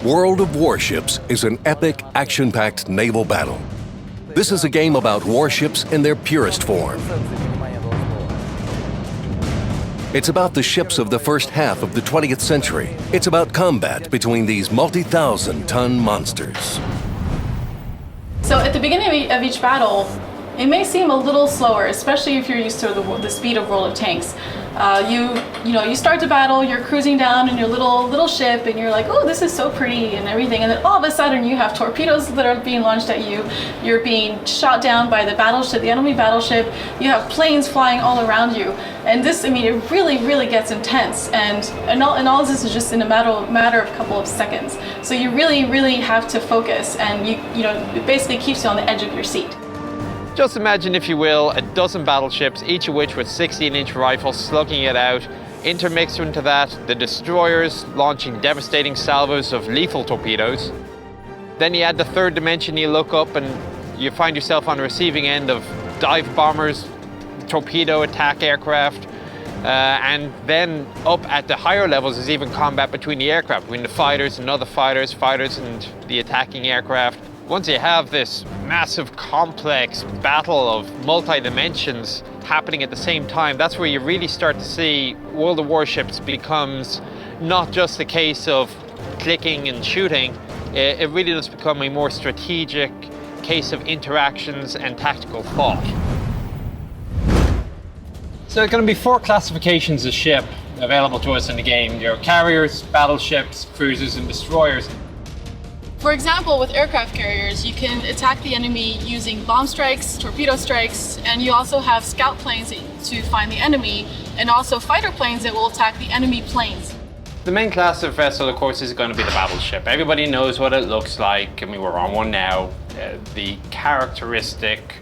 World of Warships is an epic, action-packed naval battle. This is a game about warships in their purest form. It's about the ships of the first half of the 20th century. It's about combat between these multi-thousand-ton monsters. So at the beginning of each battle, it may seem a little slower, especially if you're used to the speed of World of Tanks. You start the battle, you're cruising down in your little ship, and you're like, oh, this is so pretty and everything. And then all of a sudden, you have torpedoes that are being launched at you. You're being shot down by the battleship, the enemy battleship. You have planes flying all around you. And this, it really gets intense. And all of this is just in a matter of a couple of seconds. So you really have to focus, and it basically keeps you on the edge of your seat. Just imagine, if you will, a dozen battleships, each of which with 16-inch rifles slugging it out. Intermixed into that, the destroyers launching devastating salvos of lethal torpedoes. Then you add the third dimension, you look up and you find yourself on the receiving end of dive bombers, torpedo attack aircraft, and then up at the higher levels is even combat between the aircraft, between the fighters and other fighters and the attacking aircraft. Once you have this massive, complex battle of multi-dimensions happening at the same time, that's where you really start to see World of Warships becomes not just a case of clicking and shooting. It really does become a more strategic case of interactions and tactical thought. So there are going to be 4 classifications of ship available to us in the game. Your carriers, battleships, cruisers, and destroyers. For example, with aircraft carriers, you can attack the enemy using bomb strikes, torpedo strikes, and you also have scout planes to find the enemy, and also fighter planes that will attack the enemy planes. The main class of vessel, of course, is going to be the battleship. Everybody knows what it looks like. I mean, we're on one now. The characteristic,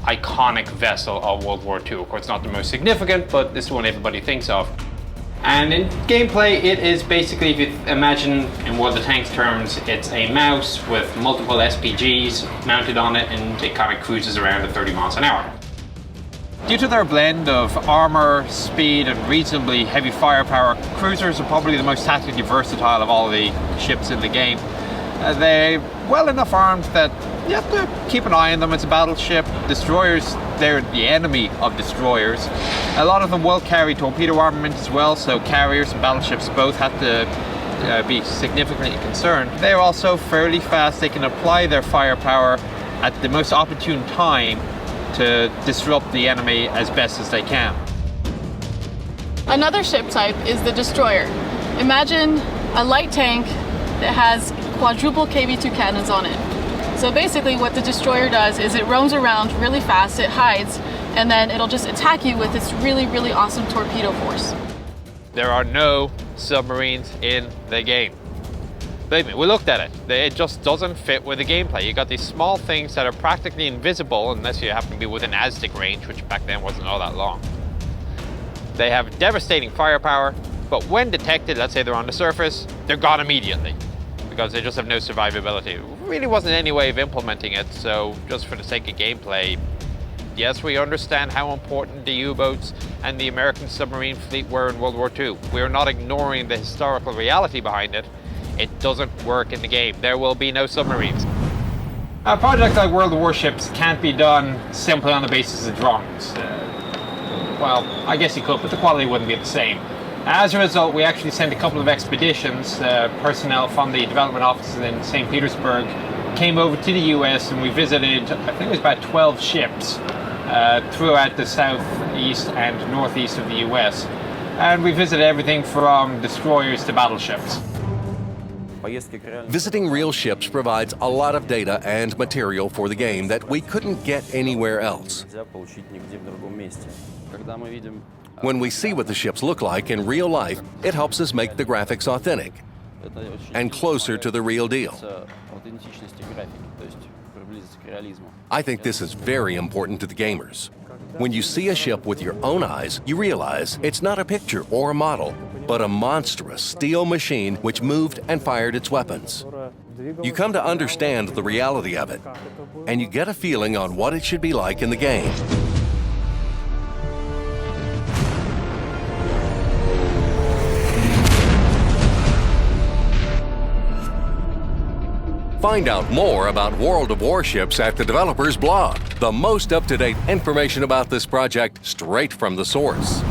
iconic vessel of World War II. Of course, not the most significant, but this is one everybody thinks of. And in gameplay, it is basically, if you imagine in World of Tanks terms, it's a mouse with multiple SPGs mounted on it, and it kind of cruises around at 30 miles an hour. Due to their blend of armor, speed, and reasonably heavy firepower, cruisers are probably the most tactically versatile of all the ships in the game. They're well enough armed that you have to keep an eye on them as a battleship. Destroyers, they're the enemy of destroyers. A lot of them will carry torpedo armament as well, so carriers and battleships both have to be significantly concerned. They're also fairly fast. They can apply their firepower at the most opportune time to disrupt the enemy as best as they can. Another ship type is the destroyer. Imagine a light tank that has quadruple KV-2 cannons on it. So basically what the destroyer does is it roams around really fast, it hides, and then it'll just attack you with its really awesome torpedo force. There are no submarines in the game. Believe me, we looked at it. It just doesn't fit with the gameplay. You got these small things that are practically invisible unless you happen to be within Aztec range, which back then wasn't all that long. They have devastating firepower, but when detected, let's say they're on the surface, they're gone immediately because they just have no survivability. There really wasn't any way of implementing it, so just for the sake of gameplay, yes, we understand how important the U-boats and the American submarine fleet were in World War II. We are not ignoring the historical reality behind it. It doesn't work in the game. There will be no submarines. A project like World of Warships can't be done simply on the basis of drawings. Well, I guess you could, but the quality wouldn't be the same. As a result, we actually sent a couple of expeditions. Personnel from the development offices in St. Petersburg came over to the US, and we visited, I think it was about 12 ships throughout the southeast and northeast of the US. And we visited everything from destroyers to battleships. Visiting real ships provides a lot of data and material for the game that we couldn't get anywhere else. When we see what the ships look like in real life, it helps us make the graphics authentic and closer to the real deal. I think this is very important to the gamers. When you see a ship with your own eyes, you realize it's not a picture or a model, but a monstrous steel machine which moved and fired its weapons. You come to understand the reality of it, and you get a feeling on what it should be like in the game. Find out more about World of Warships at the developer's blog. The most up-to-date information about this project straight from the source.